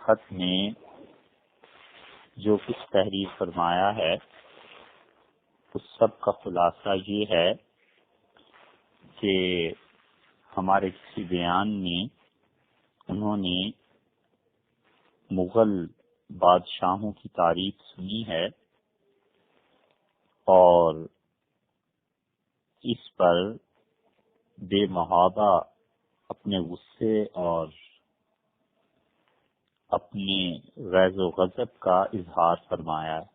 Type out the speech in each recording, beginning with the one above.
خط میں جو کچھ تحریر فرمایا ہے اس سب کا خلاصہ یہ ہے کہ ہمارے کسی بیان میں انہوں نے مغل بادشاہوں کی تعریف سنی ہے اور اس پر بے محابہ اپنے غصے اور اپنے غیظ و غضب کا اظہار فرمایا ہے۔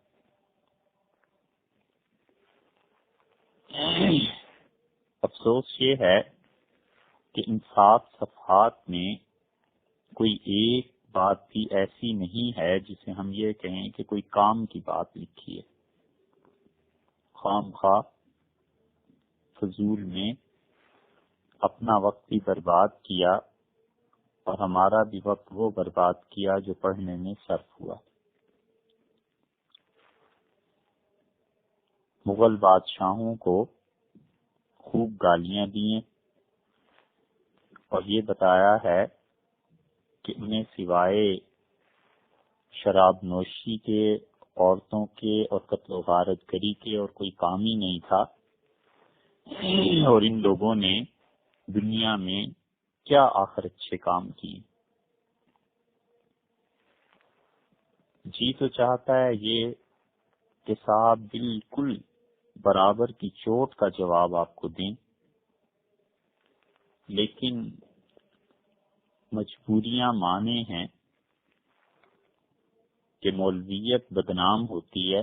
افسوس یہ ہے کہ ان 7 صفحات میں کوئی ایک بات بھی ایسی نہیں ہے جسے ہم یہ کہیں کہ کوئی کام کی بات لکھی ہے۔ خام خواہ فضول میں اپنا وقت بھی برباد کیا اور ہمارا بھی وقت وہ برباد کیا جو پڑھنے میں صرف ہوا۔ مغل بادشاہوں کو خوب گالیاں دیں اور یہ بتایا ہے کہ انہیں سوائے شراب نوشی کے، عورتوں کے اور قتل و غارت گری کے اور کوئی کام ہی نہیں تھا، اور ان لوگوں نے دنیا میں کیا آخر اچھے کام کیے۔ جی تو چاہتا ہے یہ کہ صاحب بالکل برابر کی چوٹ کا جواب آپ کو دیں، لیکن مجبوریاں مانے ہیں کہ مولویت بدنام ہوتی ہے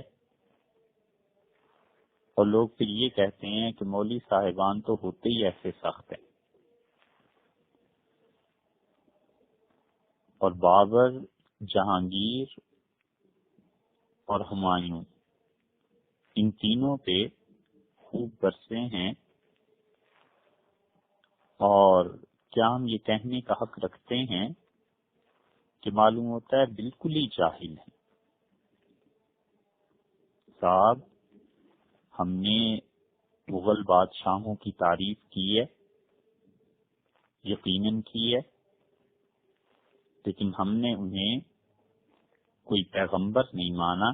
اور لوگ پھر یہ کہتے ہیں کہ مولوی صاحبان تو ہوتے ہی ایسے سخت ہیں۔ اور بابر، جہانگیر اور ہمایوں ان تینوں پہ خوب برسے ہیں، اور کیا ہم یہ کہنے کا حق رکھتے ہیں کہ معلوم ہوتا ہے بالکل ہی جاہل ہیں۔ صاحب ہم نے مغل بادشاہوں کی تعریف کی ہے، یقیناً کی ہے، لیکن ہم نے انہیں کوئی پیغمبر نہیں مانا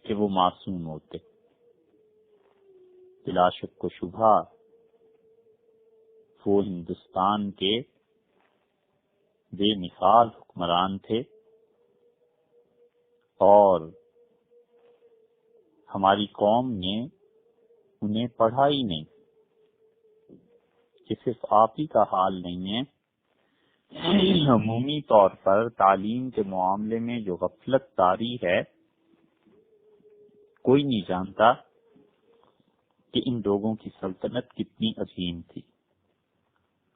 کہ وہ معصوم ہوتے۔ بلا شک و شبہ وہ ہندوستان کے بے مثال حکمران تھے اور ہماری قوم نے انہیں پڑھا ہی نہیں۔ کہ صرف آپ ہی کا حال نہیں ہے، عمومی طور پر تعلیم کے معاملے میں جو غفلت طاری ہے، کوئی نہیں جانتا کہ ان لوگوں کی سلطنت کتنی عظیم تھی،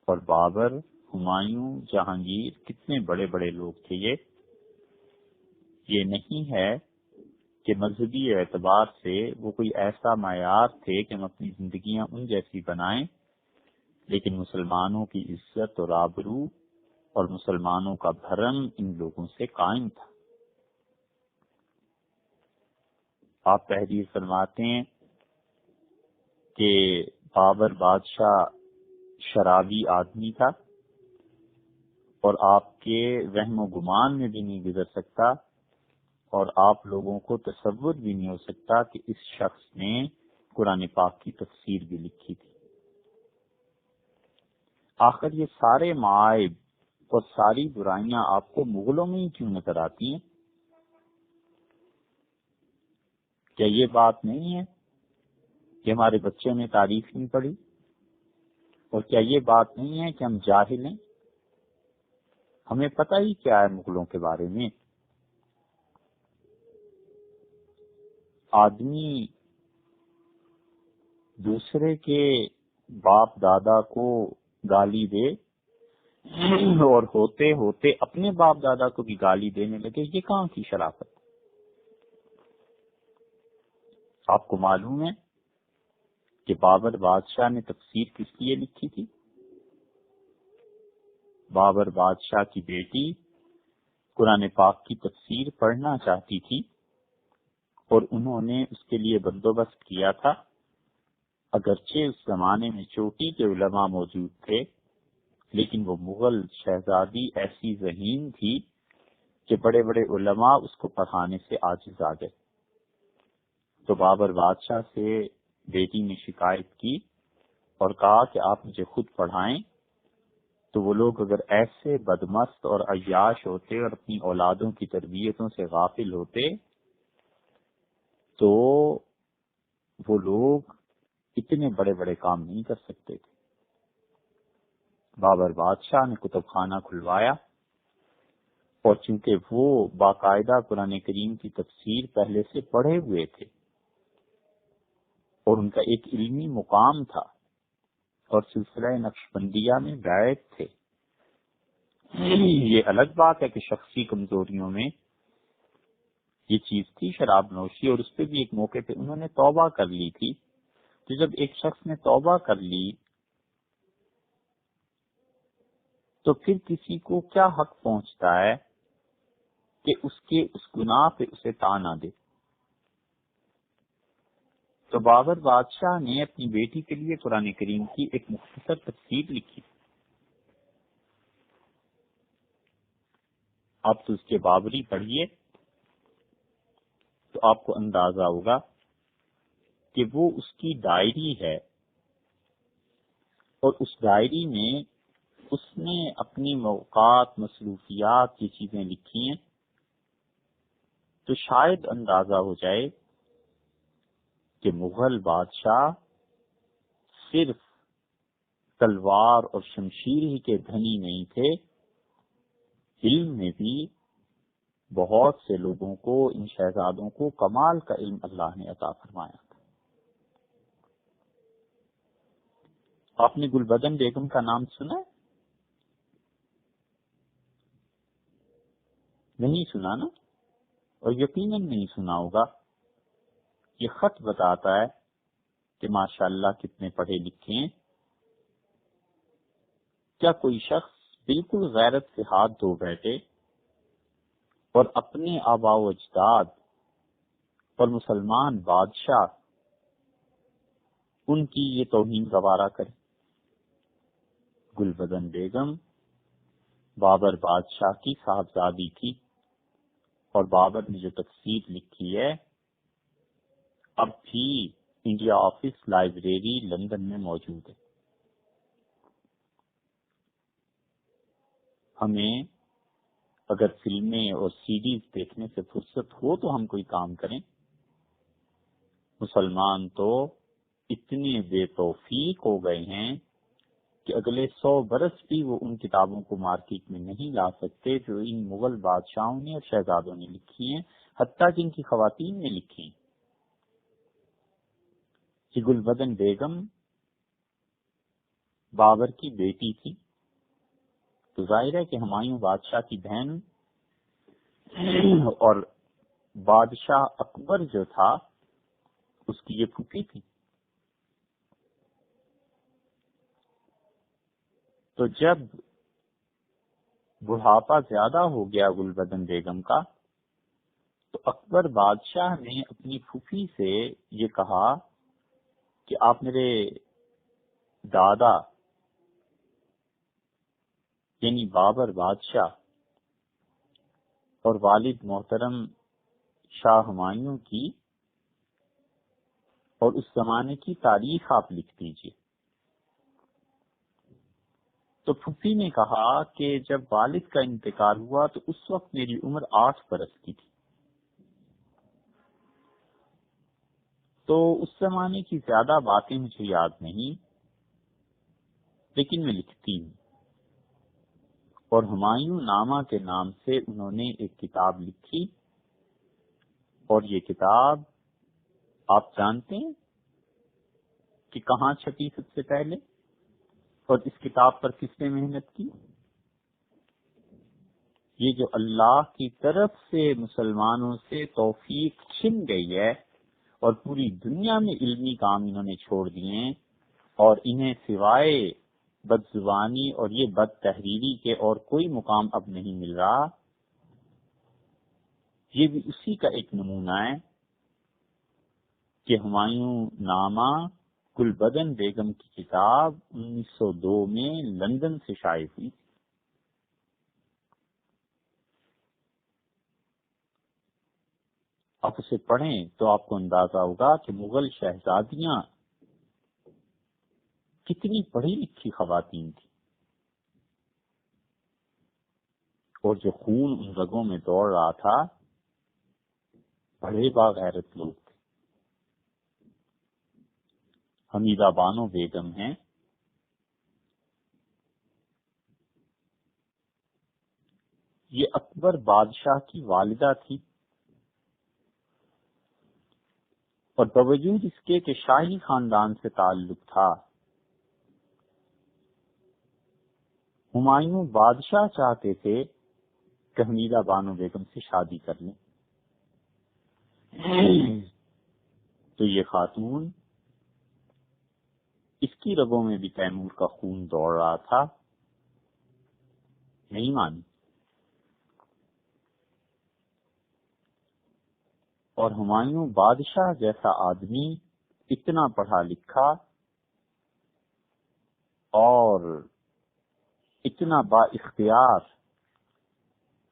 اور بابر، ہمایوں، جہانگیر کتنے بڑے بڑے لوگ تھے۔ یہ نہیں ہے کہ مذہبی اعتبار سے وہ کوئی ایسا معیار تھے کہ ہم اپنی زندگیاں ان جیسی بنائیں، لیکن مسلمانوں کی عزت اور آبرو اور مسلمانوں کا بھرم ان لوگوں سے قائم تھا۔ آپ تحریر فرماتے ہیں کہ بابر بادشاہ شرابی آدمی تھا اور آپ کے وہم و گمان میں بھی نہیں گزر سکتا اور آپ لوگوں کو تصور بھی نہیں ہو سکتا کہ اس شخص نے قرآن پاک کی تفسیر بھی لکھی تھی۔ آخر یہ سارے معائب اور ساری برائیاں آپ کو مغلوں میں ہی کیوں نظر آتی ہیں؟ کیا یہ بات نہیں ہے کہ ہمارے بچوں نے تاریخ نہیں پڑھی؟ اور کیا یہ بات نہیں ہے کہ ہم جاہل ہیں؟ ہمیں پتہ ہی کیا ہے مغلوں کے بارے میں؟ آدمی دوسرے کے باپ دادا کو گالی دے اور ہوتے ہوتے اپنے باپ دادا کو بھی گالی دینے لگے، یہ کہاں کی شرافت؟ آپ کو معلوم ہے کہ بابر بادشاہ نے تفسیر کس لیے لکھی تھی؟ بابر بادشاہ کی بیٹی قرآن پاک کی تفسیر پڑھنا چاہتی تھی اور انہوں نے اس کے لیے بندوبست کیا تھا۔ اگرچہ اس زمانے میں چوٹی کے علماء موجود تھے، لیکن وہ مغل شہزادی ایسی ذہین تھی کہ بڑے بڑے علماء اس کو پڑھانے سے عاجز آ گئے۔ تو بابر بادشاہ سے بیٹی نے شکایت کی اور کہا کہ آپ مجھے خود پڑھائیں۔ تو وہ لوگ اگر ایسے بدمست اور عیاش ہوتے اور اپنی اولادوں کی تربیتوں سے غافل ہوتے تو وہ لوگ اتنے بڑے بڑے کام نہیں کر سکتے تھے۔ بابر بادشاہ نے کتب خانہ کھلوایا، اور چونکہ وہ باقاعدہ قرآن کریم کی تفسیر پہلے سے پڑھے ہوئے تھے اور ان کا ایک علمی مقام تھا اور سلسلہ نقشبندیہ میں بیعت تھے، یہ الگ بات ہے کہ شخصی کمزوریوں میں یہ چیز تھی شراب نوشی، اور اس پہ بھی ایک موقع پہ انہوں نے توبہ کر لی تھی۔ تو جب ایک شخص نے توبہ کر لی تو پھر کسی کو کیا حق پہنچتا ہے کہ اس گناہ پہ اسے تانا دے۔ تو بابر بادشاہ نے اپنی بیٹی کے لیے قرآن کریم کی ایک مختصر تفسیر لکھی۔ آپ تو اس کے بابری پڑھیے تو آپ کو اندازہ ہوگا کہ وہ اس کی ڈائری ہے، اور اس ڈائری میں اس نے اپنی موقعات، مصروفیات کی چیزیں لکھی ہیں، تو شاید اندازہ ہو جائے کہ مغل بادشاہ صرف تلوار اور شمشیر ہی کے دھنی نہیں تھے، علم میں بھی بہت سے لوگوں کو، ان شہزادوں کو کمال کا علم اللہ نے عطا فرمایا تھا۔ آپ نے گلبدن بیگم کا نام سنا ہے؟ نہیں سنا نا؟ اور یقیناً نہیں سنا ہوگا۔ یہ خط بتاتا ہے کہ ماشاءاللہ کتنے پڑھے لکھے ہیں۔ کیا کوئی شخص بالکل غیرت سے ہاتھ دھو بیٹھے اور اپنے آباء و اجداد اور مسلمان بادشاہ ان کی یہ توہین گوارا کرے؟ گلبدن بیگم بابر بادشاہ کی صاحبزادی تھی، اور بابر نے جو تفسیر لکھی ہے اب بھی انڈیا آفس لائبریری لندن میں موجود ہے۔ ہمیں اگر فلمیں اور سیریز دیکھنے سے فرصت ہو تو ہم کوئی کام کریں۔ مسلمان تو اتنے بے توفیق ہو گئے ہیں کہ اگلے 100 برس بھی وہ ان کتابوں کو مارکیٹ میں نہیں لا سکتے جو ان مغل بادشاہوں نے اور شہزادوں نے لکھی ہیں، حتیٰ کہ ان کی خواتین نے لکھی ہیں۔ کہ گلبدن بیگم بابر کی بیٹی تھی، تو ظاہر ہے کہ ہمایوں بادشاہ کی بہن، اور بادشاہ اکبر جو تھا اس کی یہ پھوپھی تھی۔ تو جب بڑھاپا زیادہ ہو گیا گلبدن بیگم کا، تو اکبر بادشاہ نے اپنی پھوپھی سے یہ کہا کہ آپ میرے دادا یعنی بابر بادشاہ اور والد محترم شاہ ہمایوں کی اور اس زمانے کی تاریخ آپ لکھ دیجیے۔ تو پھوپھی نے کہا کہ جب والد کا انتقال ہوا تو اس وقت میری عمر 8 برس کی تھی، تو اس زمانے کی زیادہ باتیں مجھے یاد نہیں، لیکن میں لکھتی ہوں۔ اور ہمایوں نامہ کے نام سے انہوں نے ایک کتاب لکھی، اور یہ کتاب آپ جانتے ہیں کہ کہاں چھپی سب سے پہلے، اور اس کتاب پر کس نے محنت کی؟ یہ جو اللہ کی طرف سے مسلمانوں سے توفیق چھن گئی ہے اور پوری دنیا میں علمی کام انہوں نے چھوڑ دیے ہیں، اور انہیں سوائے بد زبانی اور یہ بد تحریری کے اور کوئی مقام اب نہیں مل رہا، یہ بھی اسی کا ایک نمونہ ہے کہ ہمایوں نامہ گلبدن بیگم کی کتاب 1902 میں لندن سے شائع ہوئی۔ آپ اسے پڑھیں تو آپ کو اندازہ ہوگا کہ مغل شہزادیاں کتنی پڑھی لکھی خواتین تھیں، اور جو خون ان رگوں میں دوڑ رہا تھا بڑے باغیرت لوگ تھے۔ حمیدہ بانو بیگم ہیں، یہ اکبر بادشاہ کی والدہ تھی، اور باوجود اس کے کہ شاہی خاندان سے تعلق تھا، ہمایوں بادشاہ چاہتے تھے کہ حمیدہ بانو بیگم سے شادی کر لیں، تو یہ خاتون، اس کی رگوں میں بھی تیمور کا خون دوڑ رہا تھا، نہیں مانی، اور ہمایوں بادشاہ جیسا آدمی، اتنا پڑھا لکھا اور اتنا با اختیار،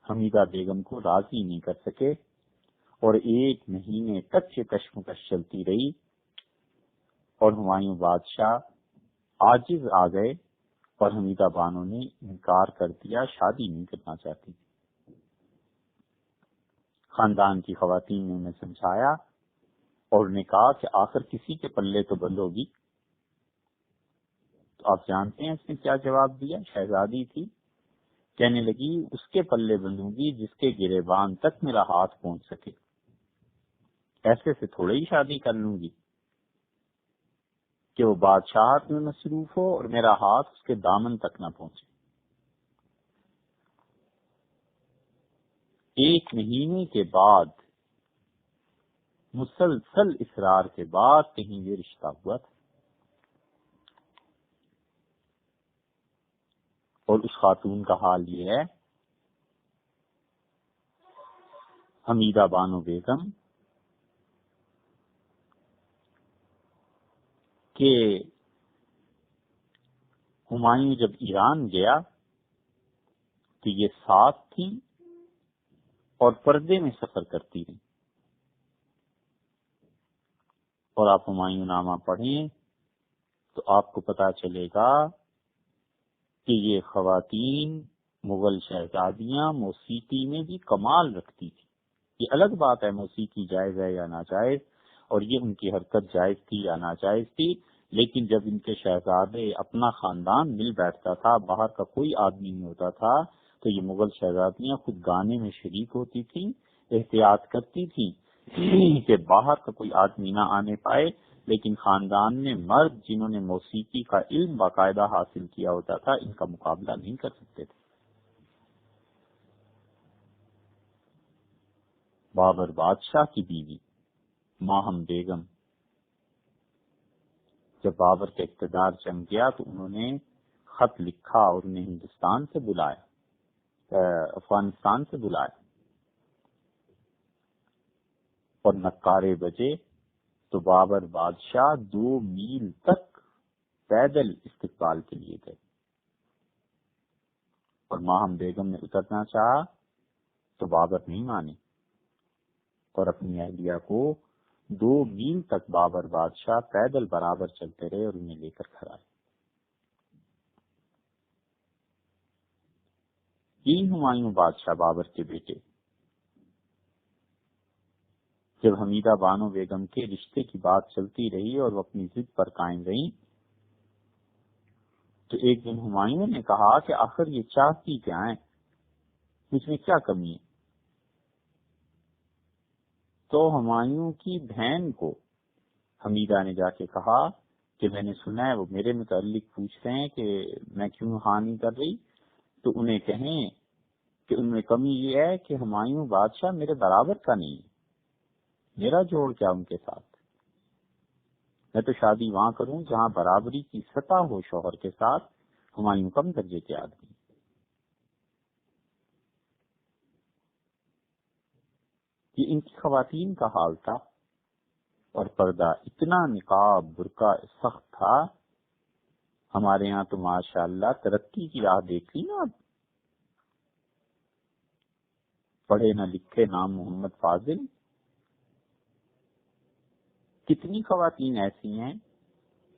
حمیدہ بیگم کو راضی نہیں کر سکے، اور 1 مہینے تک یہ کشمکش چلتی رہی، اور ہمایوں بادشاہ عاجز آ گئے، اور حمیدہ بانو نے انکار کر دیا، شادی نہیں کرنا چاہتی۔ خاندان کی خواتین نے انہیں سمجھایا اور نے کہا کہ آخر کسی کے پلے تو بند ہوگی۔ تو آپ جانتے ہیں اس نے کیا جواب دیا؟ شہزادی تھی، کہنے لگی اس کے پلے بندوں گی جس کے گریبان تک میرا ہاتھ پہنچ سکے، ایسے سے تھوڑے ہی شادی کر لوں گی کہ وہ بادشاہت میں مصروف ہو اور میرا ہاتھ اس کے دامن تک نہ پہنچے۔ 1 مہینے کے بعد، مسلسل اصرار کے بعد کہیں یہ رشتہ ہوا تھا، اور اس خاتون کا حال یہ ہے، حمیدہ بانو بیگم، کہ ہمایوں جب ایران گیا تو یہ ساتھ تھیں اور پردے میں سفر کرتی رہیں، اور آپ ہمایوں نامہ پڑھیں تو آپ کو پتا چلے گا کہ یہ خواتین مغل شہزادیاں موسیقی میں بھی کمال رکھتی تھی۔ یہ الگ بات ہے موسیقی جائز ہے یا ناجائز، اور یہ ان کی حرکت جائز تھی یا ناجائز تھی، لیکن جب ان کے شہزادے، اپنا خاندان مل بیٹھتا تھا، باہر کا کوئی آدمی نہیں ہوتا تھا، تو یہ مغل شہزادیاں خود گانے میں شریک ہوتی تھیں، احتیاط کرتی تھیں کہ باہر کا کوئی آدمی نہ آنے پائے، لیکن خاندان میں مرد جنہوں نے موسیقی کا علم باقاعدہ حاصل کیا ہوتا تھا ان کا مقابلہ نہیں کر سکتے تھے۔ بابر بادشاہ کی بیوی ماہم بیگم، جب بابر کا اقتدار جم گیا تو انہوں نے خط لکھا اور انہیں ہندوستان سے بلایا، افغانستان سے بلایا، اور نقارے بجے تو بابر بادشاہ 2 میل تک پیدل استقبال کے لیے گئے، اور ماہم بیگم نے اترنا چاہا تو بابر نہیں مانے، اور اپنی اہلیہ کو 2 میل تک بابر بادشاہ پیدل برابر چلتے رہے اور انہیں لے کر کھڑا ہے۔ یہی ہمایوں بادشاہ بابر کے بیٹے جب حمیدہ بانو بیگم کے رشتے کی بات چلتی رہی اور وہ اپنی ضد پر قائم رہی، تو ایک دن ہمایوں نے کہا کہ آخر یہ چاہتی کیا ہے، اس میں کیا کمی ہے؟ تو ہمایوں کی بہن کو حمیدہ نے جا کے کہا کہ میں نے سنا ہے وہ میرے متعلق پوچھ رہے ہیں کہ میں کیوں ہاں نہیں کر رہی، تو انہیں کہیں کہ ان میں کمی یہ ہے کہ ہمایوں بادشاہ میرے برابر کا نہیں ہے، میرا جوڑ کیا ان کے ساتھ، میں تو شادی وہاں کروں جہاں برابری کی سطح ہو شوہر کے ساتھ، ہمایوں کم درجے کے آدمی۔ یہ ان کی خواتین کا حال تھا، اور پردہ اتنا، نقاب برقع سخت تھا۔ ہمارے ہاں تو ماشاء اللہ ترقی کی راہ دیکھ لی نا، اب پڑھے نہ لکھے نام محمد فاضل، کتنی خواتین ایسی ہیں،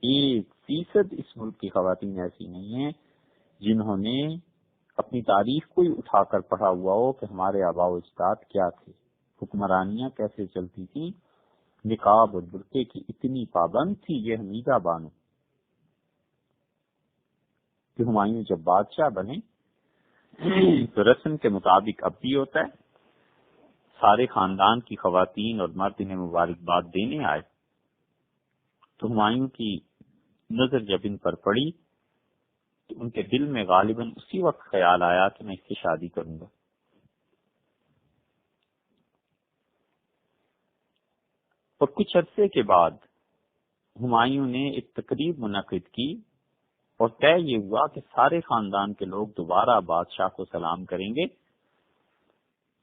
1% اس ملک کی خواتین ایسی نہیں ہیں جنہوں نے اپنی تاریخ کو ہی اٹھا کر پڑھا ہوا ہو کہ ہمارے آباء و اجداد کیا تھے، حکمرانیاں کیسے چلتی تھیں، نقاب اور برقعے کی اتنی پابند تھی یہ حمیدہ بانو کہ ہمایوں جب بادشاہ بنے تو رسم کے مطابق اب بھی ہوتا ہے، سارے خاندان کی خواتین اور مرد انہیں مبارکباد دینے آئے تو ہمایوں کی نظر جب ان پر پڑی تو ان کے دل میں غالباً اسی وقت خیال آیا کہ میں اس سے شادی کروں گا۔ اور کچھ عرصے کے بعد ہمایوں نے ایک تقریب منعقد کی اور طے یہ ہوا کہ سارے خاندان کے لوگ دوبارہ بادشاہ کو سلام کریں گے،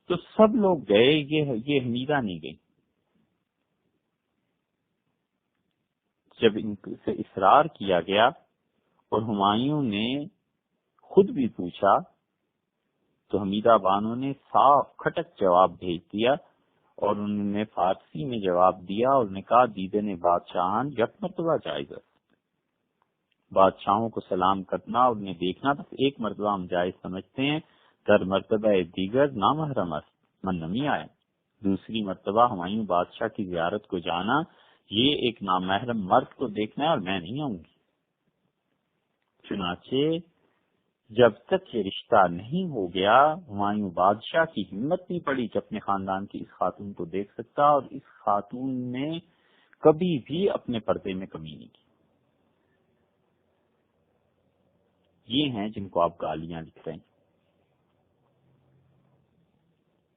تو سب لوگ گئے، یہ حمیدہ نہیں گئی۔ جب ان سے اصرار کیا گیا اور ہمایوں نے خود بھی پوچھا تو حمیدہ بانو نے صاف کھٹک جواب بھیج دیا اور انہوں نے فارسی میں جواب دیا اور نے کہا دیدن بادشاہان یک مرتبہ جائز ہے، بادشاہوں کو سلام کرنا اور انہیں دیکھنا بس ایک مرتبہ ہم جائز سمجھتے ہیں، در مرتبہ دیگر نامحرم است من نمی آئے، دوسری مرتبہ ہمایوں بادشاہ کی زیارت کو جانا یہ ایک نامحرم مرد کو دیکھنا ہے اور میں نہیں آؤں گی۔ چنانچہ جب تک یہ رشتہ نہیں ہو گیا ہمایوں بادشاہ کی ہمت نہیں پڑی کہ اپنے خاندان کی اس خاتون کو دیکھ سکتا، اور اس خاتون نے کبھی بھی اپنے پردے میں کمی نہیں کی۔ یہ ہیں جن کو آپ گالیاں لکھ رہے ہیں۔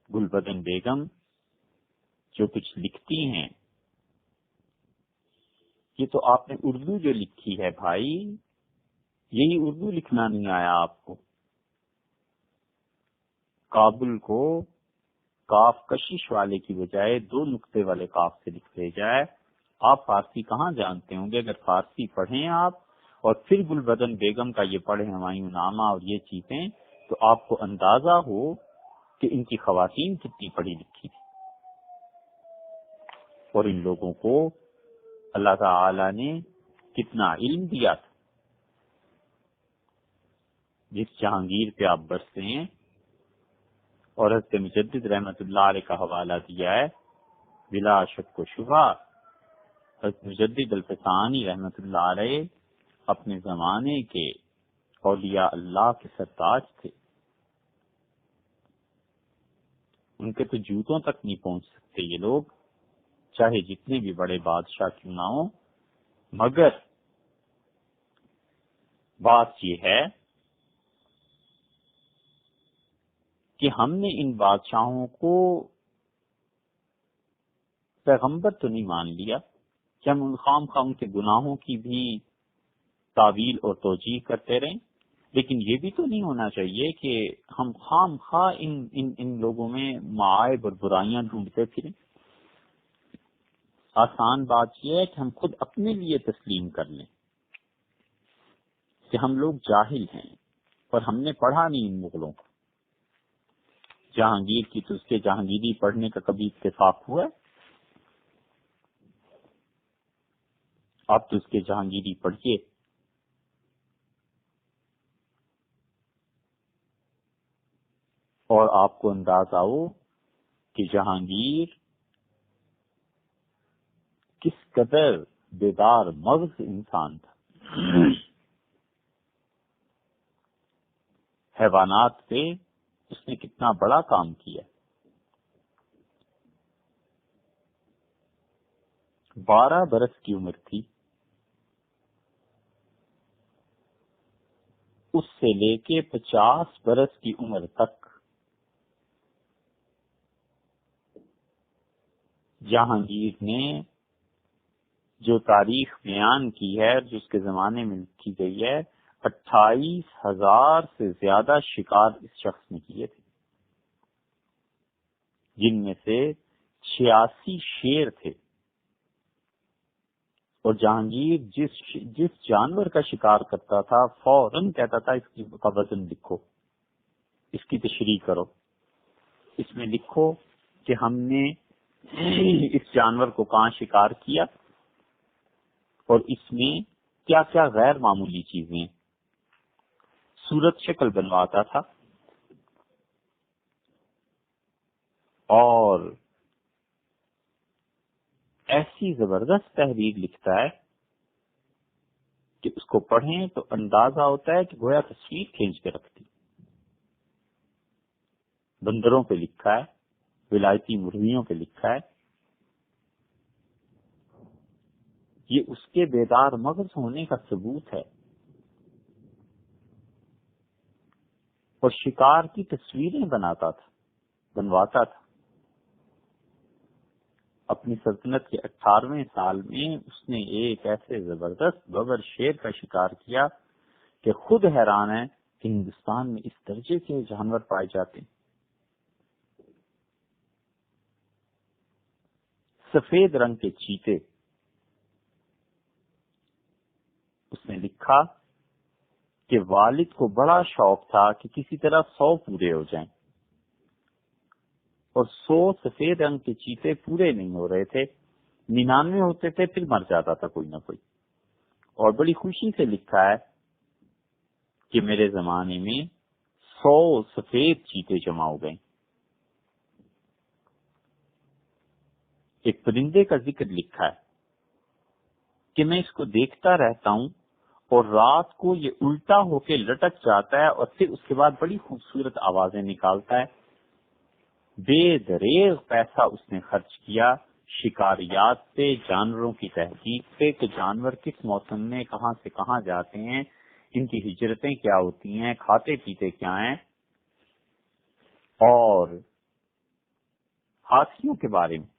گلبدن بیگم جو کچھ لکھتی ہیں یہ تو آپ نے اردو جو لکھی ہے بھائی، یہی اردو لکھنا نہیں آیا آپ کو؟ کابل کو کاف کشش والے کی بجائے 2 نقطے والے کاف سے لکھ دے جائے۔ آپ فارسی کہاں جانتے ہوں گے؟ اگر فارسی پڑھیں آپ اور پھر گلبدن بیگم کا یہ پڑھیں ہمایوں نامہ اور یہ چیزیں، تو آپ کو اندازہ ہو کہ ان کی خواتین کتنی پڑھی لکھی تھی، اور ان لوگوں کو اللہ تعالی نے کتنا علم دیا تھا۔ جس جہانگیر پہ آپ برستے ہیں اور حضرت مجدد رحمت اللہ علیہ کا حوالہ دیا ہے، بلا شک و شبہ حضرت مجدد الفسانی رحمت اللہ علیہ اپنے زمانے کے اولیاء اللہ کے سرتاج تھے، ان کے تو جوتوں تک نہیں پہنچ سکتے یہ لوگ، چاہے جتنے بھی بڑے بادشاہ کیوں نہ ہوں۔ مگر بات یہ ہے کہ ہم نے ان بادشاہوں کو پیغمبر تو نہیں مان لیا کہ ہم ان خام خام کے گناہوں کی بھی تعویل اور توجیہ کرتے رہیں، لیکن یہ بھی تو نہیں ہونا چاہیے کہ ہم خام خواہ ان لوگوں میں معائب اور برائیاں ڈھونڈتے پھریں۔ آسان بات یہ ہے کہ ہم خود اپنے لیے تسلیم کر لیں کہ ہم لوگ جاہل ہیں اور ہم نے پڑھا نہیں ان مغلوں کو۔ جہانگیر کی تو اس کے جہانگیری پڑھنے کا کبھی اتفاق ہوا ہے؟ آپ تو اس کے جہانگیری پڑھیے، اور آپ کو اندازہ ہو کہ جہانگیر کس قدر بیدار مغز انسان تھا، حیوانات پہ اس نے کتنا بڑا کام کیا۔ 12 برس کی عمر تھی اس سے لے کے 50 برس کی عمر تک جہانگیر نے جو تاریخ بیان کی ہے، جو اس کے زمانے میں لکھی گئی ہے، 28,000 سے زیادہ شکار اس شخص نے کیے تھے، جن میں سے 86 شیر تھے۔ اور جہانگیر جس جانور کا شکار کرتا تھا فوراً کہتا تھا اس کا وزن لکھو، اس کی تشریح کرو، اس میں لکھو کہ ہم نے اس جانور کو کہاں شکار کیا اور اس میں کیا کیا غیر معمولی چیزیں ہیں۔ صورت شکل بنواتا تھا اور ایسی زبردست تحریر لکھتا ہے کہ اس کو پڑھیں تو اندازہ ہوتا ہے کہ گویا تصویر کھینچ کے رکھتی۔ بندروں پہ لکھا ہے، ولایتی مرغیوں پہ لکھا ہے۔ یہ اس کے بیدار مغز ہونے کا ثبوت ہے۔ اور شکار کی تصویریں بنواتا تھا۔ اپنی سلطنت کے 18ویں سال میں اس نے ایک ایسے زبردست ببر شیر کا شکار کیا کہ خود حیران ہے کہ ہندوستان میں اس درجے کے جانور پائے جاتے ہیں۔ سفید رنگ کے چیتے، اس نے لکھا کہ والد کو بڑا شوق تھا کہ کسی طرح 100 پورے ہو جائیں، اور 100 سفید رنگ کے چیتے پورے نہیں ہو رہے تھے، 99 ہوتے تھے، پھر مر جاتا تھا کوئی نہ کوئی۔ اور بڑی خوشی سے لکھا ہے کہ میرے زمانے میں 100 سفید چیتے جمع ہو گئے۔ ایک پرندے کا ذکر لکھا ہے کہ میں اس کو دیکھتا رہتا ہوں اور رات کو یہ الٹا ہو کے لٹک جاتا ہے اور پھر اس کے بعد بڑی خوبصورت آوازیں نکالتا ہے۔ بے دریغ پیسہ اس نے خرچ کیا شکاریات پہ، جانوروں کی تحقیق پہ کہ جانور کس موسم میں کہاں سے کہاں جاتے ہیں، ان کی ہجرتیں کیا ہوتی ہیں، کھاتے پیتے کیا ہیں، اور ہاتھیوں کے بارے میں۔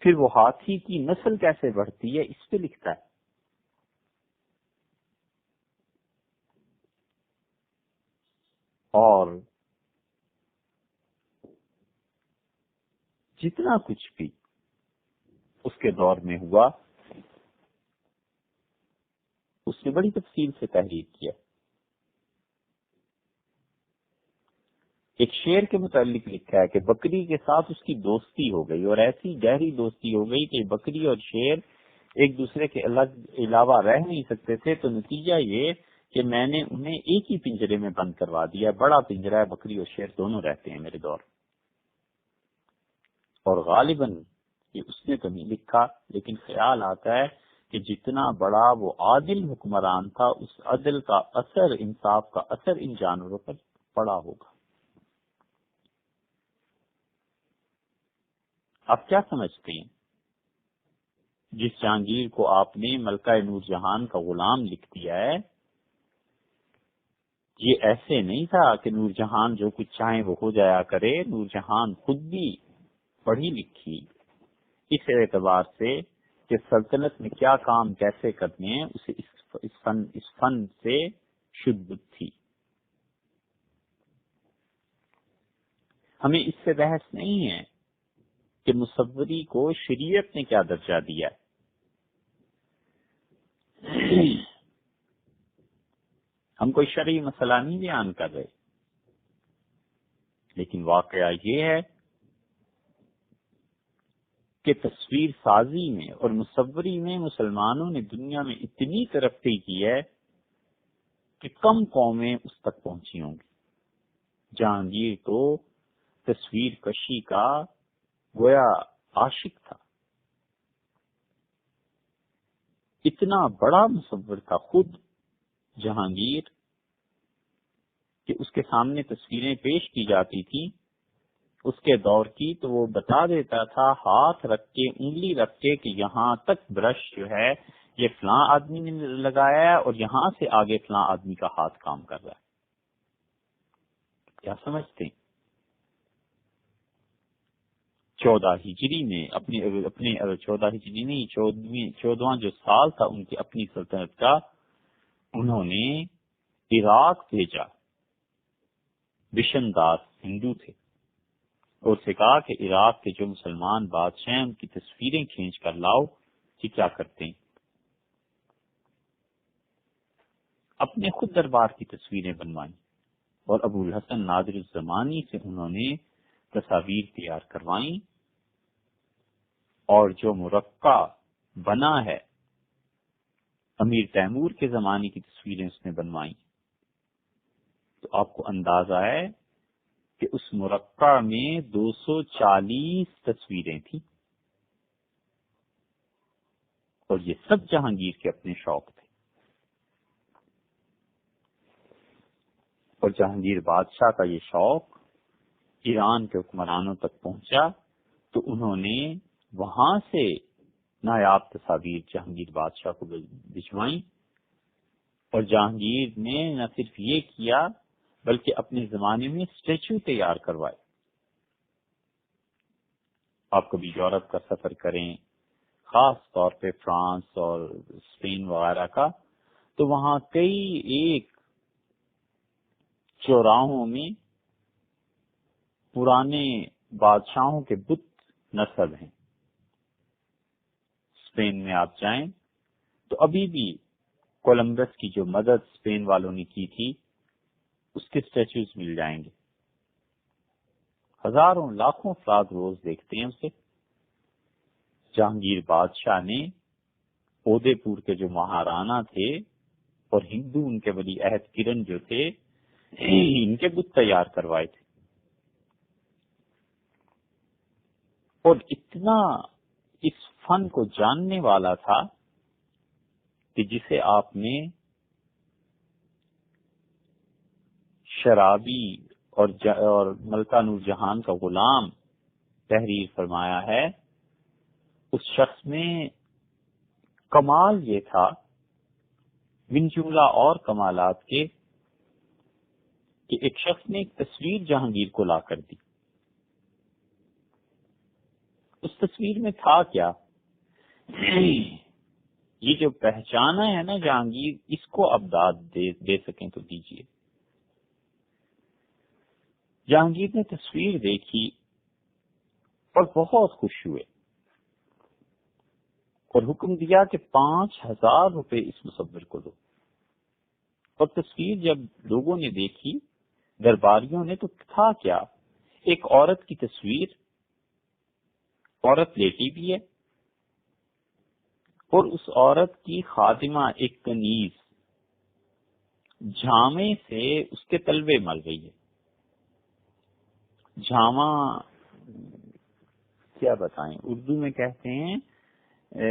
پھر وہ ہاتھی کی نسل کیسے بڑھتی ہے اس پہ لکھتا ہے۔ اور جتنا کچھ بھی اس کے دور میں ہوا اس نے بڑی تفصیل سے تحریر کیا۔ ایک شیر کے متعلق لکھا ہے کہ بکری کے ساتھ اس کی دوستی ہو گئی، اور ایسی گہری دوستی ہو گئی کہ بکری اور شیر ایک دوسرے کے علاوہ رہ نہیں سکتے تھے، تو نتیجہ یہ کہ میں نے انہیں ایک ہی پنجرے میں بند کروا دیا، بڑا پنجرہ ہے، بکری اور شیر دونوں رہتے ہیں میرے دور۔ اور غالباً یہ اس نے تو نہیں لکھا، لیکن خیال آتا ہے کہ جتنا بڑا وہ عادل حکمران تھا، اس عدل کا اثر، انصاف کا اثر ان جانوروں پر پڑا ہوگا۔ آپ کیا سمجھتے ہیں؟ جس جہانگیر کو آپ نے ملکہ نور جہان کا غلام لکھ دیا ہے، یہ ایسے نہیں تھا کہ نور جہان جو کچھ چاہے وہ ہو جایا کرے۔ نور جہان خود بھی پڑھی لکھی، اس اعتبار سے کہ سلطنت میں کیا کام کیسے کرنے ہیں اسے اس فن سے شد بدھ تھی۔ ہمیں اس سے بحث نہیں ہے کہ مصوری کو شریعت نے کیا درجہ دیا ہے۔ ہم کوئی شرعی مسئلہ نہیں بیان کر رہے، لیکن واقعہ یہ ہے کہ تصویر سازی میں اور مصوری میں مسلمانوں نے دنیا میں اتنی ترقی کی ہے کہ کم قومیں اس تک پہنچی ہوں گی۔ جہانگیر تو تصویر کشی کا گویا عاشق تھا، اتنا بڑا مصور تھا خود جہانگیر کہ اس کے سامنے تصویریں پیش کی جاتی تھی اس کے دور کی، تو وہ بتا دیتا تھا ہاتھ رکھ کے، انگلی رکھ کے کہ یہاں تک برش جو ہے یہ فلاں آدمی نے لگایا ہے اور یہاں سے آگے فلاں آدمی کا ہاتھ کام کر رہا ہے۔ کیا سمجھتے ہیں؟ 14 ہجری میں اپنے 14 ہجری نہیں، 14واں جو سال تھا ان کی اپنی سلطنت کا، انہوں نے عراق بھیجا۔ بشن داس ہندو تھے، اور اسے کہا کہ عراق کے جو مسلمان بادشاہ ہیں ان کی تصویریں کھینچ کر لاؤ کہ کیا کرتے ہیں۔ اپنے خود دربار کی تصویریں بنوائیں، اور ابو الحسن نادر الزمانی سے انہوں نے تصاویر تیار کروائیں اور جو مرقع بنا ہے امیر تیمور کے زمانے کی تصویریں اس نے بنوائیں، تو آپ کو اندازہ ہے کہ اس مرقع میں 240 تصویریں تھیں، اور یہ سب جہانگیر کے اپنے شوق تھے۔ اور جہانگیر بادشاہ کا یہ شوق ایران کے حکمرانوں تک پہنچا، تو انہوں نے وہاں سے نایاب تصاویر جہانگیر بادشاہ کو بھجوائیں، اور جہانگیر نے نہ صرف یہ کیا بلکہ اپنے زمانے میں اسٹیچو تیار کروائے۔ آپ کبھی یورپ کا سفر کریں، خاص طور پہ فرانس اور اسپین وغیرہ کا، تو وہاں کئی ایک چوراہوں میں پرانے بادشاہوں کے بت نصب ہیں۔ اسپین میں آپ جائیں تو ابھی بھی کولمبس کی جو مدد اسپین والوں نے کی تھی اس کے اسٹیچوز مل جائیں گے۔ ہزاروں لاکھوں افراد روز دیکھتے ہیں اسے۔ جہانگیر بادشاہ نے اودے پور کے جو مہارانا تھے اور ہندو ان کے ولی عہد کرن جو تھے، ان کے بت تیار کروائے تھے، اور اتنا اس فن کو جاننے والا تھا کہ جسے آپ نے شرابی اور ملکہ نور جہان کا غلام تحریر فرمایا ہے، اس شخص میں کمال یہ تھا من جملہ اور کمالات کے کہ ایک شخص نے ایک تصویر جہانگیر کو لا کر دی۔ اس تصویر میں تھا کیا؟ یہ جو پہچانا ہے نا جہانگیر، اس کو اب داد دے سکیں تو دیجیے۔ جہانگیر نے تصویر دیکھی اور بہت خوش ہوئے اور حکم دیا کہ 5000 روپے اس مصور کو دو۔ اور تصویر جب لوگوں نے دیکھی، درباریوں نے، تو تھا کیا؟ ایک عورت کی تصویر، عورت لیٹی بھی ہے اور اس عورت کی خادمہ ایک کنیز جھامے سے اس کے تلوے مل رہی ہے۔ جھاما کیا بتائیں، اردو میں کہتے ہیں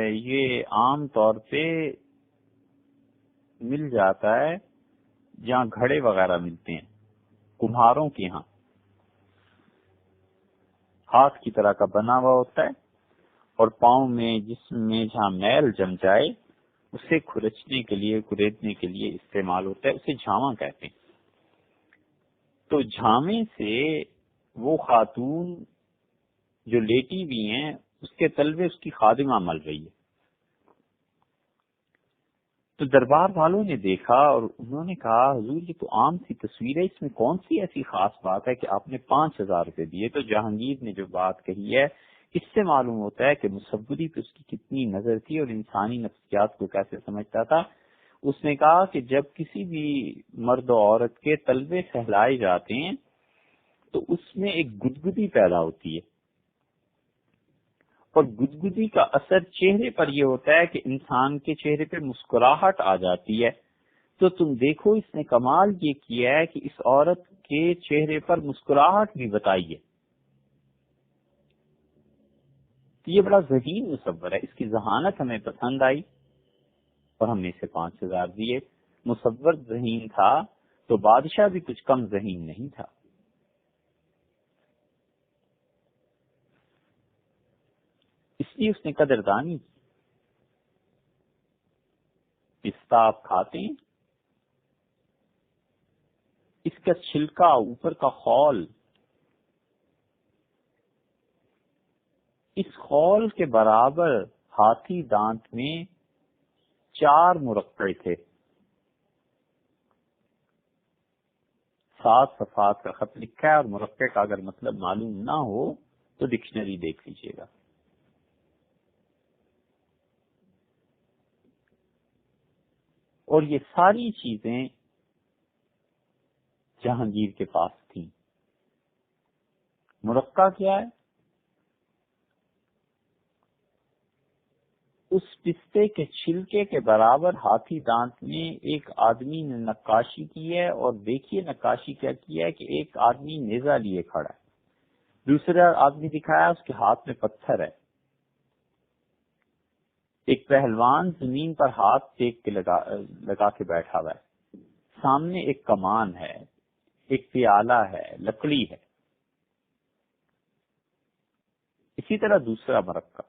یہ عام طور پہ مل جاتا ہے جہاں گھڑے وغیرہ ملتے ہیں، کمہاروں کے ہاں ہاتھ کی طرح کا بنا ہوا ہوتا ہے، اور پاؤں میں جسم میں جہاں میل جم جائے اسے کھرچنے کے لیے، کریدنے کے لیے استعمال ہوتا ہے، اسے جھاما کہتے ہیں۔ تو جھامے سے وہ خاتون جو لیٹی بھی ہیں اس کے تلوے اس کی خادمہ مل رہی ہے۔ تو دربار والوں نے دیکھا اور انہوں نے کہا حضور یہ تو عام سی تصویر ہے، اس میں کون سی ایسی خاص بات ہے کہ آپ نے 5000 روپے دیے؟ تو جہانگیر نے جو بات کہی ہے اس سے معلوم ہوتا ہے کہ مصوری پہ اس کی کتنی نظر تھی اور انسانی نفسیات کو کیسے سمجھتا تھا۔ اس نے کہا کہ جب کسی بھی مرد و عورت کے تلوے سہلائے جاتے ہیں تو اس میں ایک گدگدی پیدا ہوتی ہے، اور گدگدی کا اثر چہرے پر یہ ہوتا ہے کہ انسان کے چہرے پہ مسکراہٹ آ جاتی ہے۔ تو تم دیکھو اس نے کمال یہ کیا ہے کہ اس عورت کے چہرے پر مسکراہٹ بھی بتائی ہے۔ تو یہ بڑا ذہین مصور ہے، اس کی ذہانت ہمیں پسند آئی اور ہم نے اسے 5000 دیے۔ مصور ذہین تھا تو بادشاہ بھی کچھ کم ذہین نہیں تھا۔ اس لیے اس نے قدردانی کی۔ پستہ آپ کھاتے ہیں، اس کا چھلکا، اوپر کا خول، اس خول کے برابر ہاتھی دانت میں 4 مرقع تھے۔ 7 صفحات کا خط لکھا ہے، اور مرقع کا اگر مطلب معلوم نہ ہو تو ڈکشنری دیکھ لیجیے گا۔ اور یہ ساری چیزیں جہانگیر کے پاس تھیں۔ مرقع کیا ہے؟ اس پستے کے چھلکے کے برابر ہاتھی دانت میں ایک آدمی نے نقاشی کی ہے، اور دیکھیے نقاشی کیا کی ہے کہ ایک آدمی نیزہ لیے کھڑا ہے، دوسرا آدمی دکھایا اس کے ہاتھ میں پتھر ہے، ایک پہلوان زمین پر ہاتھ ٹیک کے لگا کے بیٹھا ہوا ہے، سامنے ایک کمان ہے، ایک پیالہ ہے، لکڑی ہے، اسی طرح دوسرا مرقع۔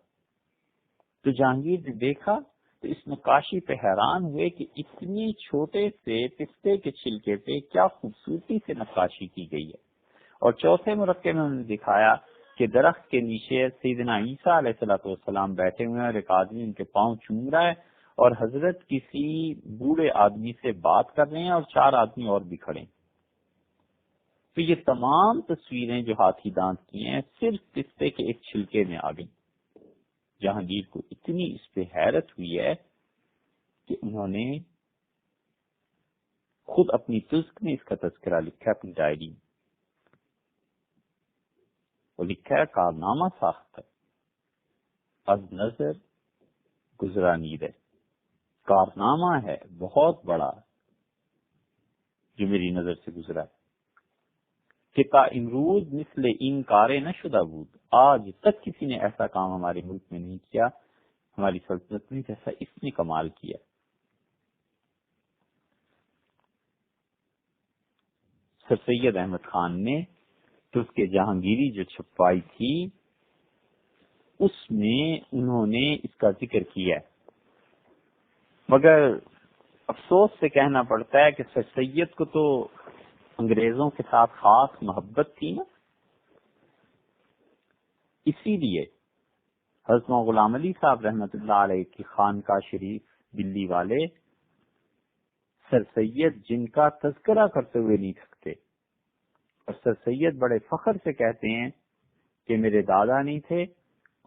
تو جہانگیر نے دیکھا تو اس نقاشی پہ حیران ہوئے کہ اتنی چھوٹے سے پستے کے چھلکے پہ کیا خوبصورتی سے نقاشی کی گئی ہے۔ اور چوتھے مرقع میں انہوں نے دکھایا کہ درخت کے نیچے سیدنا عیسیٰ علیہ السلام بیٹھے ہوئے ہیں، اور ایک آدمی ان کے پاؤں چوم رہا ہے، اور حضرت کسی بوڑھے آدمی سے بات کر رہے ہیں، اور 4 آدمی اور بھی کھڑے ہیں۔ تو یہ تمام تصویریں جو ہاتھی دانت کی ہیں صرف پستے کے ایک چھلکے میں آ گئی۔ جہانگیر کو اتنی اس پہ حیرت ہوئی ہے کہ انہوں نے خود اپنی تزک میں اس کا تذکرہ لکھا ہے اپنی ڈائری میں، وہ لکھا ہے کارنامہ ساخت ہے از نظر گزرانید ہے، کارنامہ ہے بہت بڑا جو میری نظر سے گزرا ہے کہ تا امروز مثل این کارے نہ شدہ بود، آج تک کسی نے ایسا کام ہمارے ملک میں نہیں کیا، ہماری سلطنت میں جیسا اس نے کمال کیا۔ سر سید احمد خان نے تو اس کے جہانگیری جو چھپوائی تھی اس میں انہوں نے اس کا ذکر کیا ہے، مگر افسوس سے کہنا پڑتا ہے کہ سر سید کو تو انگریزوں کے ساتھ خاص محبت تھی نا، اسی لیے حضرت غلام علی صاحب رحمۃ اللہ علیہ کی خانقاہ شریف دلی والے سر سید جن کا تذکرہ کرتے ہوئے نہیں تھکتے، اور سر سید بڑے فخر سے کہتے ہیں کہ میرے دادا نہیں تھے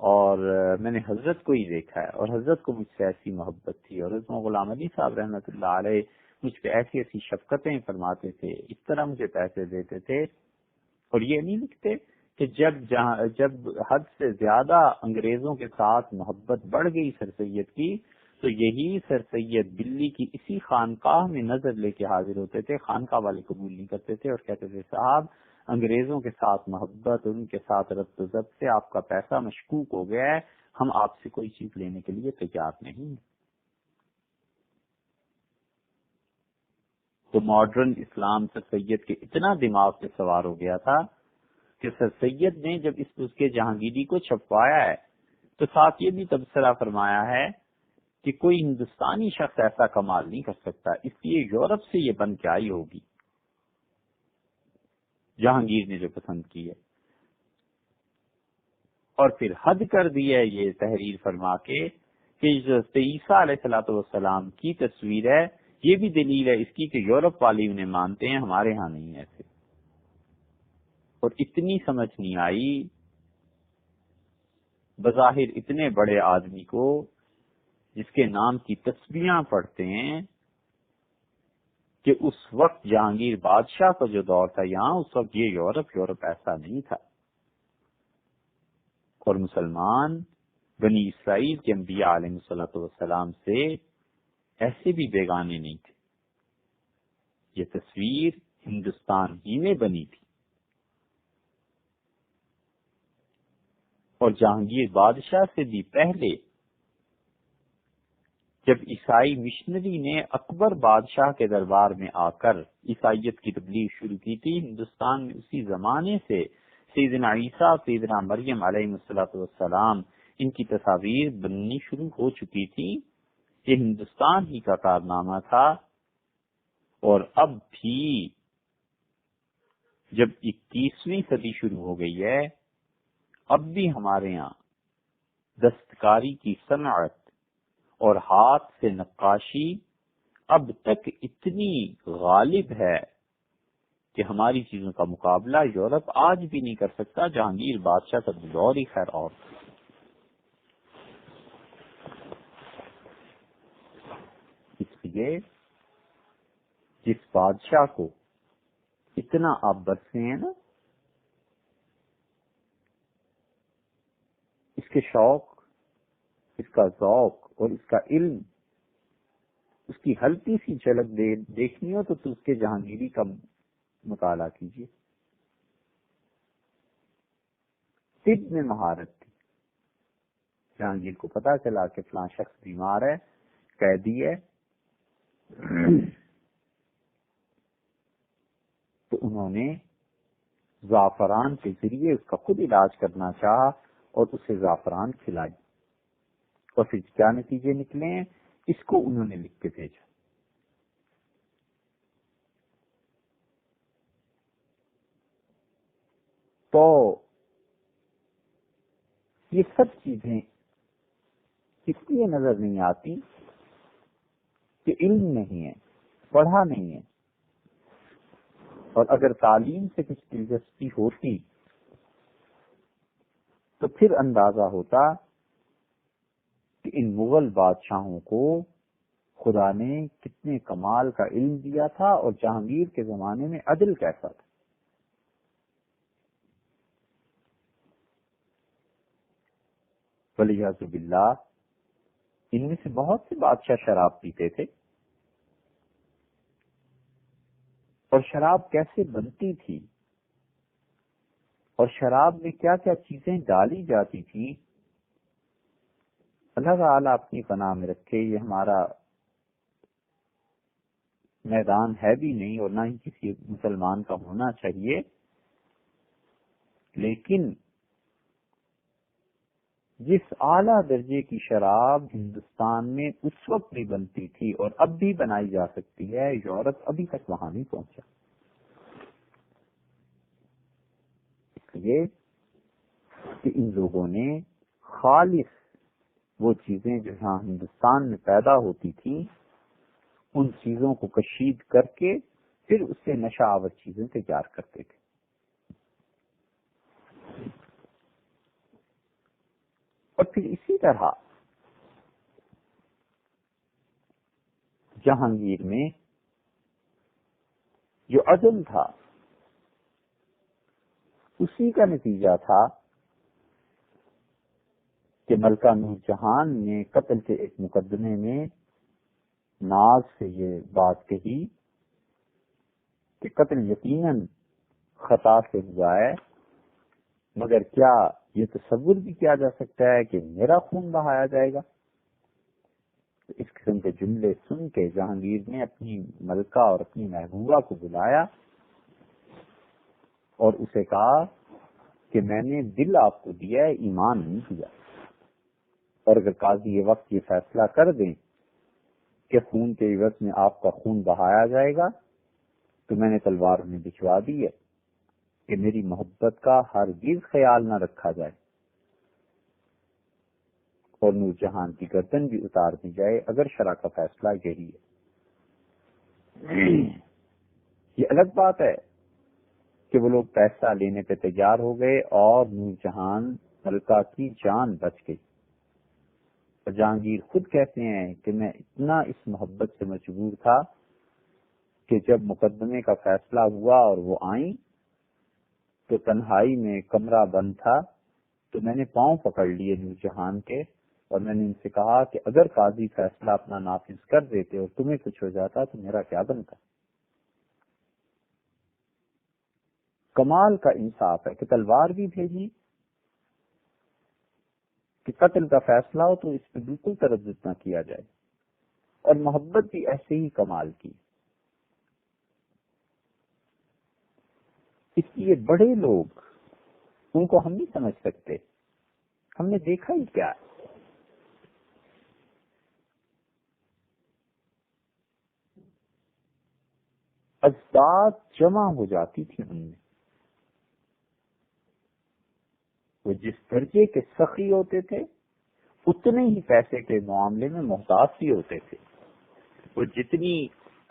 اور میں نے حضرت کو ہی دیکھا ہے، اور حضرت کو مجھ سے ایسی محبت تھی، اور حضرت غلام علی صاحب رحمۃ اللہ علیہ مجھ پہ ایسی ایسی شفقتیں فرماتے تھے، اس طرح مجھے پیسے دیتے تھے۔ اور یہ نہیں لکھتے کہ جب حد سے زیادہ انگریزوں کے ساتھ محبت بڑھ گئی سر سید کی، تو یہی سر سید دلی کی اسی خانقاہ میں نظر لے کے حاضر ہوتے تھے، خانقاہ والے قبول نہیں کرتے تھے، اور کہتے تھے صاحب انگریزوں کے ساتھ محبت، ان کے ساتھ ربط و ضبط سے آپ کا پیسہ مشکوک ہو گیا ہے، ہم آپ سے کوئی چیز لینے کے لیے تیار نہیں۔ تو ماڈرن اسلام سر سید کے اتنا دماغ پہ سوار ہو گیا تھا کہ سر سید نے جب اس کے جہانگیری کو چھپوایا ہے تو ساتھ یہ بھی تبصرہ فرمایا ہے کہ کوئی ہندوستانی شخص ایسا کمال نہیں کر سکتا، اس لیے یورپ سے یہ بن کے آئی ہوگی جہانگیر نے جو پسند کی ہے۔ اور پھر حد کر دی ہے یہ تحریر فرما کے کہ جو عیسیٰ علیہ السلام کی تصویر ہے یہ بھی دلیل ہے اس کی کہ یورپ والی انہیں مانتے ہیں، ہمارے ہاں نہیں ایسے۔ اور اتنی سمجھ نہیں آئی بظاہر اتنے بڑے آدمی کو جس کے نام کی تسبیحاں پڑھتے ہیں کہ اس وقت جہانگیر بادشاہ کا جو دور تھا یہاں، اس وقت یہ یورپ ایسا نہیں تھا، اور مسلمان بنی اسرائیل کے انبیاء علیہ الصلوۃ والسلام سے ایسے بھی بیگانے نہیں تھے۔ یہ تصویر ہندوستان ہی میں بنی تھی، اور جہانگیر بادشاہ سے بھی پہلے جب عیسائی مشنری نے اکبر بادشاہ کے دربار میں آ کر عیسائیت کی تبلیغ شروع کی تھی، ہندوستان میں اسی زمانے سے سیدنا عیسیٰ، سیدنا مریم علیہ الصلوۃ والسلام ان کی تصاویر بننی شروع ہو چکی تھی۔ یہ ہندوستان ہی کا کارنامہ تھا، اور اب بھی جب 21ویں صدی شروع ہو گئی ہے، اب بھی ہمارے یہاں دستکاری کی صنعت اور ہاتھ سے نقاشی اب تک اتنی غالب ہے کہ ہماری چیزوں کا مقابلہ یورپ آج بھی نہیں کر سکتا۔ جہانگیر بادشاہ کا دور ہی خیر اور اس لیے جس بادشاہ کو اتنا آپ برسے ہیں نا، کے شوق، اس کا ذوق اور اس کا علم، اس کی ہلکی سی جھلک دیکھنی ہو تو اس کے جہانگیری کا مطالعہ کیجیے۔ طب میں مہارت تھی، جہانگیر کو پتا چلا کہ فلاں شخص بیمار ہے، قیدی ہے، تو انہوں نے زعفران کے ذریعے اس کا خود علاج کرنا چاہا اور اسے زعفران کھلائی، اور پھر کیا نتیجے نکلے ہیں اس کو انہوں نے لکھ کے بھیجا۔ تو یہ سب چیزیں اس لیے نظر نہیں آتی کہ علم نہیں ہے، پڑھا نہیں ہے، اور اگر تعلیم سے کچھ دلچسپی ہوتی تو پھر اندازہ ہوتا کہ ان مغل بادشاہوں کو خدا نے کتنے کمال کا علم دیا تھا اور جہانگیر کے زمانے میں عدل کیسا تھا۔ ولیعذ باللہ ان میں سے بہت سے بادشاہ شراب پیتے تھے، اور شراب کیسے بنتی تھی اور شراب میں کیا کیا چیزیں ڈالی جاتی تھی، اللہ تعالیٰ اپنی پناہ میں رکھے۔ یہ ہمارا میدان ہے بھی نہیں اور نہ ہی کسی مسلمان کا ہونا چاہیے، لیکن جس اعلیٰ درجے کی شراب ہندوستان میں اس وقت بھی بنتی تھی اور اب بھی بنائی جا سکتی ہے، یورپ ابھی تک وہاں نہیں پہنچا۔ اس لیے کہ ان لوگوں نے خالص وہ چیزیں جو یہاں ہندوستان میں پیدا ہوتی تھی ان چیزوں کو کشید کر کے پھر اس سے نشہ آور چیزیں تیار کرتے تھے۔ اور پھر اسی طرح جہانگیر میں جو عدل تھا اسی کا نتیجہ تھا کہ ملکہ نور جہان نے قتل کے ایک مقدمے میں ناز سے یہ بات کہی کہ قتل یقیناً خطا سے ہوا ہے، مگر کیا یہ تصور بھی کیا جا سکتا ہے کہ میرا خون بہایا جائے گا؟ اس قسم کے جملے سن کے جہانگیر نے اپنی ملکہ اور اپنی محبوبہ کو بلایا اور اسے کہا کہ میں نے دل آپ کو دیا ہے، ایمان نہیں دیا، اور اگر قاضی یہ وقت یہ فیصلہ کر دیں کہ خون کے عوض میں آپ کا خون بہایا جائے گا تو میں نے تلوار میں بچھوا دی ہے کہ میری محبت کا ہرگز خیال نہ رکھا جائے اور نور جہان کی گردن بھی اتار دی جائے اگر شرع کا فیصلہ یہی ہے۔ یہ الگ بات ہے کہ وہ لوگ پیسہ لینے پہ تیار ہو گئے اور نور جہان ملکہ کی جان بچ گئی، اور جہانگیر خود کہتے ہیں کہ میں اتنا اس محبت سے مجبور تھا کہ جب مقدمے کا فیصلہ ہوا اور وہ آئیں تو تنہائی میں کمرہ بند تھا، تو میں نے پاؤں پکڑ لیے نور جہان کے اور میں نے ان سے کہا کہ اگر قاضی فیصلہ اپنا نافذ کر دیتے اور تمہیں کچھ ہو جاتا تو میرا کیا بنتا۔ کمال کا انصاف ہے کہ تلوار بھی بھیجی کہ قتل کا فیصلہ ہو تو اس پہ بالکل تردد نہ کیا جائے، اور محبت بھی ایسے ہی کمال کی۔ اس لیے بڑے لوگ ان کو ہم نہیں سمجھ سکتے، ہم نے دیکھا ہی کیا ہے۔ اجداد جمع ہو جاتی تھی ان میں، وہ جس درجے کے سخی ہوتے تھے اتنے ہی پیسے کے معاملے میں محتاط بھی ہوتے تھے، وہ جتنی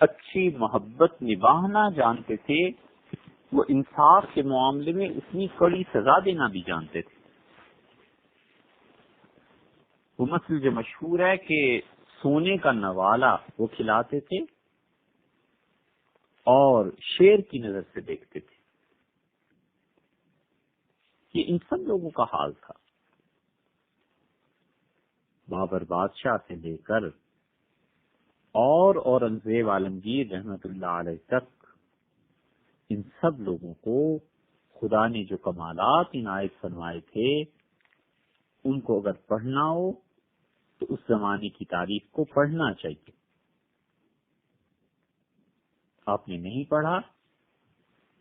اچھی محبت نبھانا جانتے تھے وہ انصاف کے معاملے میں اتنی کڑی سزا دینا بھی جانتے تھے۔ وہ مثل جو مشہور ہے کہ سونے کا نوالا وہ کھلاتے تھے اور شیر کی نظر سے دیکھتے تھے۔ یہ ان سب لوگوں کا حال تھا۔ بابر بادشاہ سے لے کر اور اورنگزیب عالمگیر رحمت اللہ علیہ تک ان سب لوگوں کو خدا نے جو کمالات عنایت فرمائے تھے ان کو اگر پڑھنا ہو تو اس زمانے کی تاریخ کو پڑھنا چاہیے. آپ نے نہیں پڑھا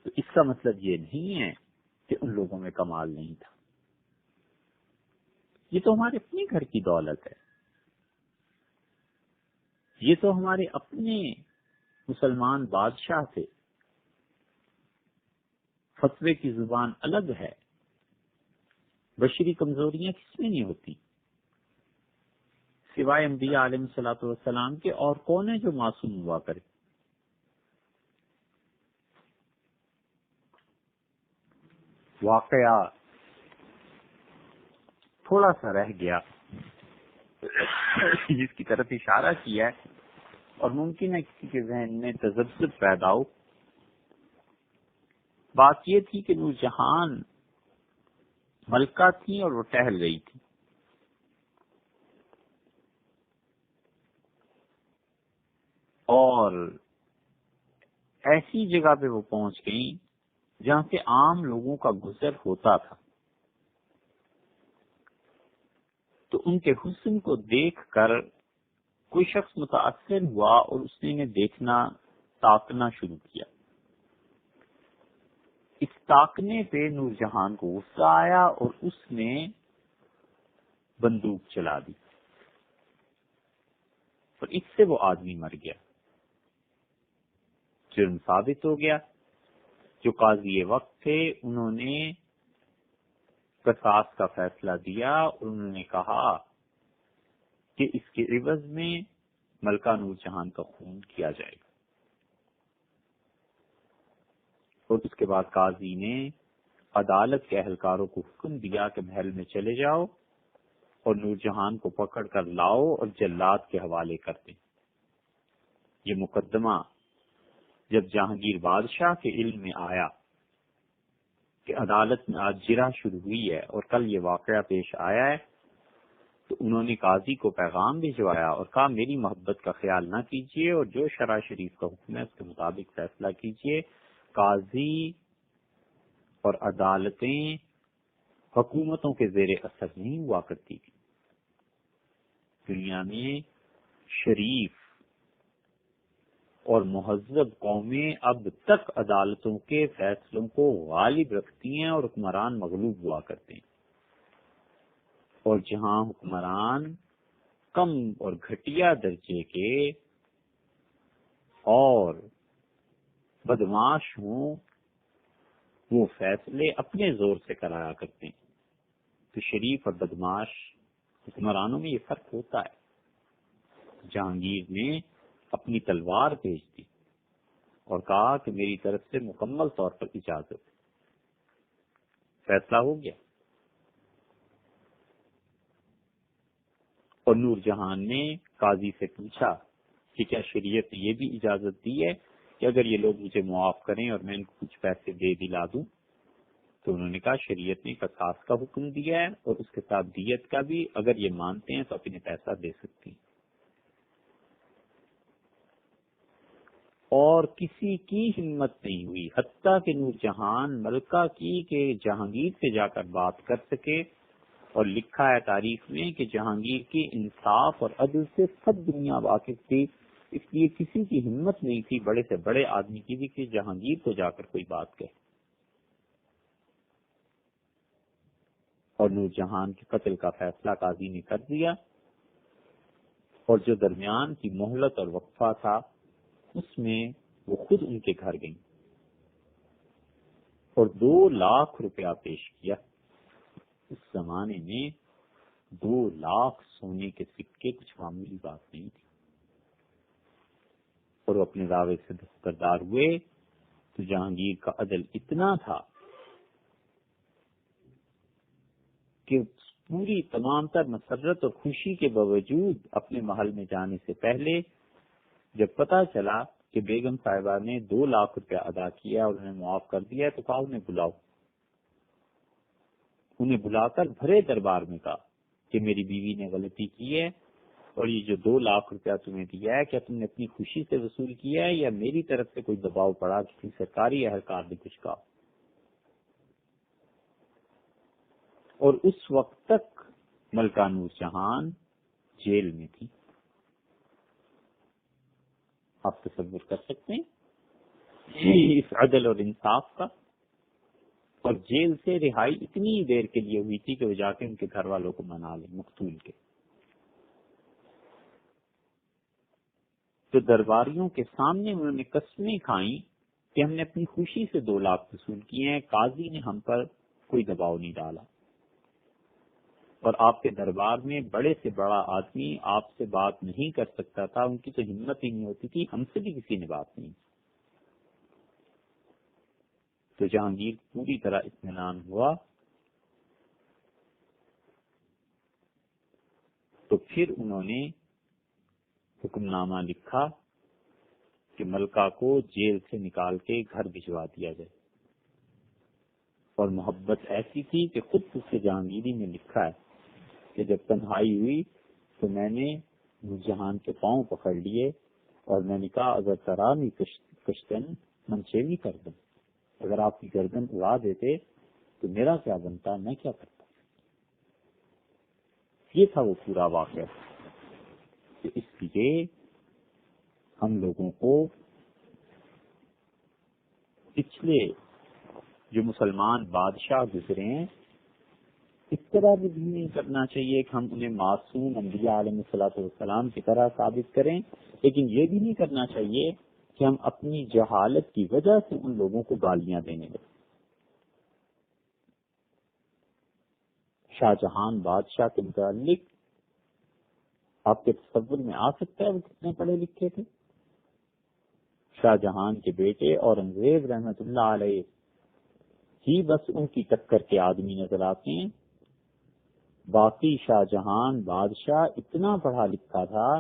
تو اس کا مطلب یہ نہیں ہے کہ ان لوگوں میں کمال نہیں تھا. یہ تو ہمارے اپنے گھر کی دولت ہے. یہ تو ہمارے اپنے مسلمان بادشاہ تھے. فتوے کی زبان الگ ہے. بشری کمزوریاں کس میں نہیں ہوتی؟ سوائے انبیاء علیہ الصلوۃ والسلام کے اور کون ہے جو معصوم ہوا کرے؟ واقعہ تھوڑا سا رہ گیا جس کی طرف اشارہ کیا ہے اور ممکن ہے کسی کے ذہن میں تذبذب پیدا ہو. بات یہ تھی کہ نور جہان ملکہ تھی اور وہ ٹہل رہی تھی. اور ایسی جگہ پہ وہ پہنچ گئیں جہاں سے عام لوگوں کا گزر ہوتا تھا. تو ان کے حسن کو دیکھ کر کوئی شخص متاثر ہوا اور اس نے انہیں دیکھنا تاکنا شروع کیا. اس تاکنے پہ نور جہان کو غصہ آیا اور اس نے بندوق چلا دی اور اس سے وہ آدمی مر گیا. جرم ثابت ہو گیا. جو قاضی وقت تھے انہوں نے قصاص کا فیصلہ دیا اور انہوں نے کہا کہ اس کے عوض میں ملکہ نور جہان کا خون کیا جائے گا. اور اس کے بعد قاضی نے عدالت کے اہلکاروں کو حکم دیا کہ محل میں چلے جاؤ اور نور جہان کو پکڑ کر لاؤ اور جلاد کے حوالے کر دیں. یہ مقدمہ جب جہانگیر بادشاہ کے علم میں آیا کہ عدالت میں آج جرح شروع ہوئی ہے اور کل یہ واقعہ پیش آیا ہے تو انہوں نے قاضی کو پیغام بھجوایا اور کہا میری محبت کا خیال نہ کیجیے اور جو شرع شریف کا حکم ہے اس کے مطابق فیصلہ کیجیے. قاضی اور عدالتیں حکومتوں کے زیر اثر نہیں ہوا کرتی. دنیا میں شریف اور مہذب قومیں اب تک عدالتوں کے فیصلوں کو غالب رکھتی ہیں اور حکمران مغلوب ہوا کرتے ہیں. اور جہاں حکمران کم اور گھٹیا درجے کے اور بدمعاش ہوں وہ فیصلے اپنے زور سے کرایا کرتے ہیں. تو شریف اور بدمعاش حکمرانوں میں یہ فرق ہوتا ہے. جہانگیر نے اپنی تلوار بھیج دی اور کہا کہ میری طرف سے مکمل طور پر اجازت. فیصلہ ہو گیا. اور نور جہان نے قاضی سے پوچھا کہ کیا شریعت نے یہ بھی اجازت دی ہے کہ اگر یہ لوگ مجھے معاف کریں اور میں ان کو کچھ پیسے دے دلا دوں؟ تو انہوں نے کہا شریعت نے قصاص کا حکم دیا ہے اور اس کے ساتھ دیت کا بھی. اگر یہ مانتے ہیں تو اپنے پیسہ دے سکتی ہیں. اور کسی کی ہمت نہیں ہوئی حتیٰ کہ نور جہان ملکہ کی کہ جہانگیر سے جا کر بات کر سکے. اور لکھا ہے تاریخ میں کہ جہانگیر کی انصاف اور عدل سے سب دنیا واقف تھی. اس لیے کسی کی ہمت نہیں تھی بڑے سے بڑے آدمی کی بھی کہ جہانگیر کو جا کر کوئی بات کہے. اور نور جہان کے قتل کا فیصلہ قاضی نے کر دیا. اور جو درمیان کی مہلت اور وقفہ تھا اس میں وہ خود ان کے گھر گئیں اور 2 لاکھ روپیہ پیش کیا. اس زمانے میں 2 لاکھ سونے کے سکے کچھ معمولی بات نہیں تھی. اور وہ اپنے دعوے سے دستبردار ہوئے تو جہانگیر کا عدل اتنا تھا کہ پوری تمام تر مسرت اور خوشی کے باوجود اپنے محل میں جانے سے پہلے جب پتا چلا کہ بیگم صاحبہ نے 2 لاکھ روپیہ ادا کیا اور انہیں معاف کر دیا تو کہا انہیں بلاؤ. انہیں بلا کر بھرے دربار میں کہا کہ میری بیوی نے غلطی کی ہے اور یہ جو 2 لاکھ روپیہ تمہیں دیا ہے کیا تم نے اپنی خوشی سے وصول کیا ہے یا میری طرف سے کوئی دباؤ پڑا، کسی سرکاری اہلکار نے کچھ کہا؟ اور اس وقت تک ملکہ نور جہان جیل میں تھی. آپ تصور کر سکتے ہیں اس عدل اور انصاف کا. اور جیل سے رہائی اتنی دیر کے لیے ہوئی تھی کہ وہ جا کے ان کے گھر والوں کو منا لیں مقتول کے. تو درباریوں کے سامنے انہوں نے قسمیں کھائیں کہ ہم نے اپنی خوشی سے 2 لاکھ وصول کیے ہیں، قاضی نے ہم پر کوئی دباؤ نہیں ڈالا. اور آپ کے دربار میں بڑے سے بڑا آدمی آپ سے بات نہیں کر سکتا تھا، ان کی تو ہمت ہی نہیں ہوتی تھی، ہم سے بھی کسی نے بات نہیں. تو جہانگیر پوری طرح اطمینان ہوا. تو پھر انہوں نے حکم نامہ لکھا کہ ملکہ کو جیل سے نکال کے گھر بھجوا دیا جائے. اور محبت ایسی تھی کہ خود اس سے جہانگیری میں لکھا ہے کہ جب تنہائی ہوئی تو میں نے جہان کے پاؤں پکڑ لیے اور میں نے کہا اگر ترانی کشتن منچیوی کر دوں، اگر آپ کی گردن اڑا دیتے تو میرا کیا بنتا، میں کیا کرتا. یہ تھا وہ پورا واقعہ. کہ اس لیے ہم لوگوں کو پچھلے جو مسلمان بادشاہ گزرے ہیں اس طرح بھی نہیں کرنا چاہیے کہ ہم انہیں معصوم انبیاء علیہ الصلوۃ والسلام کی طرح ثابت کریں، لیکن یہ بھی نہیں کرنا چاہیے کہ ہم اپنی جہالت کی وجہ سے ان لوگوں کو گالیاں دینے لگیں. شاہ جہان بادشاہ کے متعلق آپ کے تصور میں آ سکتا ہے وہ کتنے پڑھے لکھے تھے. شاہ جہان کے بیٹے اورنگزیب رحمت اللہ علیہ ہی بس ان کی ٹکر کے آدمی نظر آتے ہیں. باقی شاہ جہان بادشاہ اتنا پڑھا لکھا تھا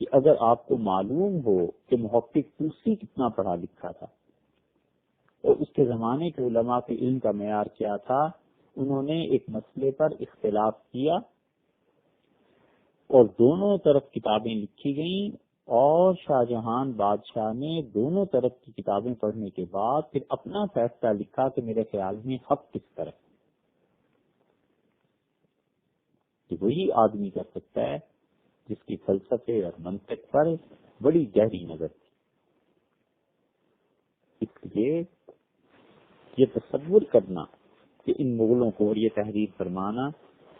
کہ اگر آپ کو معلوم ہو کہ محقق طوسی کتنا پڑھا لکھا تھا اور اس کے زمانے کے علماء کے علم کا معیار کیا تھا، انہوں نے ایک مسئلے پر اختلاف کیا اور دونوں طرف کتابیں لکھی گئیں اور شاہ جہان بادشاہ نے دونوں طرف کی کتابیں پڑھنے کے بعد پھر اپنا فیصلہ لکھا کہ میرے خیال میں حق کس طرف. کہ وہی آدمی کر سکتا ہے جس کی فلسفے اور منطق پر بڑی گہری نظر تھی. اس لیے یہ تصور کرنا کہ ان مغلوں کو اور یہ تحریر فرمانا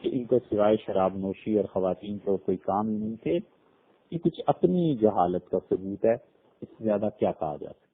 کہ ان کو سوائے شراب نوشی اور خواتین کو کوئی کام نہیں تھے، یہ کچھ اپنی جہالت کا ثبوت ہے. اس سے زیادہ کیا کہا جا سکتا.